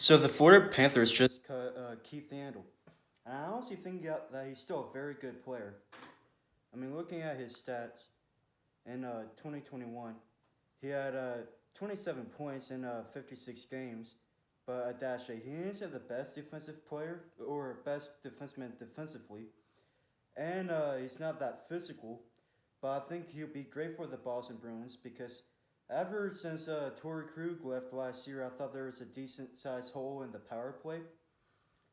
So the Florida Panthers just cut Keith Yandle. And I honestly think that he's still a very good player. I mean, looking at his stats in 2021, he had 27 points in 56 games. But at Dash A, he isn't the best defensive player or best defenseman defensively. And he's not that physical. But I think he'll be great for the Boston Bruins because ever since Torrey Krug left last year, I thought there was a decent sized hole in the power play.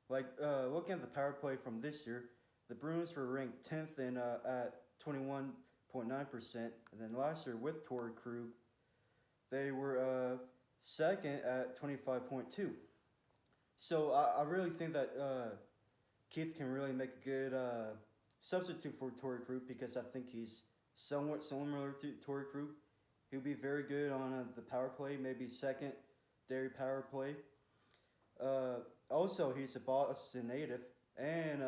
Looking at the power play from this year, the Bruins were ranked 10th at 21.9%, and then last year with Torrey Krug, they were second at 25.2. So I really think that Keith can really make a good substitute for Torrey Krug because I think he's somewhat similar to Torrey Krug. He'll be very good on the power play, maybe secondary power play. Also, he's a Boston native, and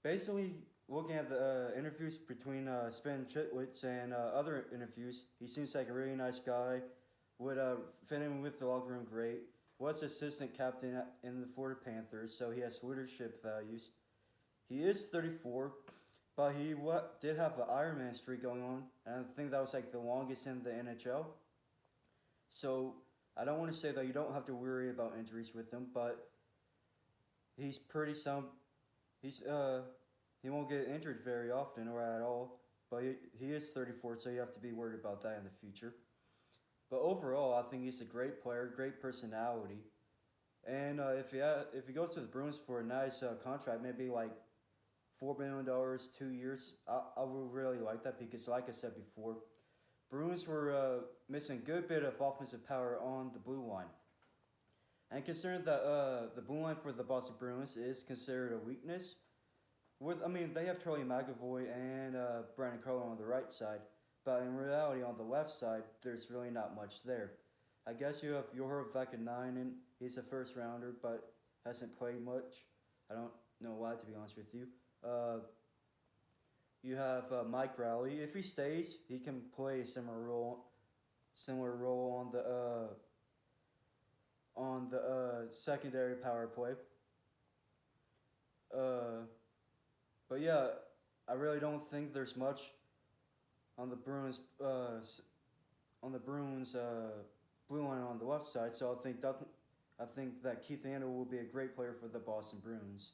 basically looking at the interviews between Spen Chitlitz and other interviews, he seems like a really nice guy. Would fit in with the locker room great. Was assistant captain in the Florida Panthers, so he has leadership values. He is 34, but he did have an Ironman streak going on, and I think that was like the longest in the NHL. So I don't want to say that you don't have to worry about injuries with him, but he's pretty some. He won't get injured very often or at all. But he is 34, so you have to be worried about that in the future. But overall, I think he's a great player, great personality, and if he goes to the Bruins for a nice contract, maybe like $4 million, 2 years, I would really like that because, like I said before, Bruins were missing a good bit of offensive power on the blue line. And considering that the blue line for the Boston Bruins is considered a weakness, they have Charlie McAvoy and Brandon Carlo on the right side, but in reality, on the left side, there's really not much there. I guess you have Jorho Vakanainen. He's a first rounder, but hasn't played much. I don't know why, to be honest with you. You have Mike Rowley. If he stays, he can play a similar role on the secondary power play. Uh, but yeah, I really don't think there's much on the Bruins blue line on the left side. So I think that Keith Yandle will be a great player for the Boston Bruins.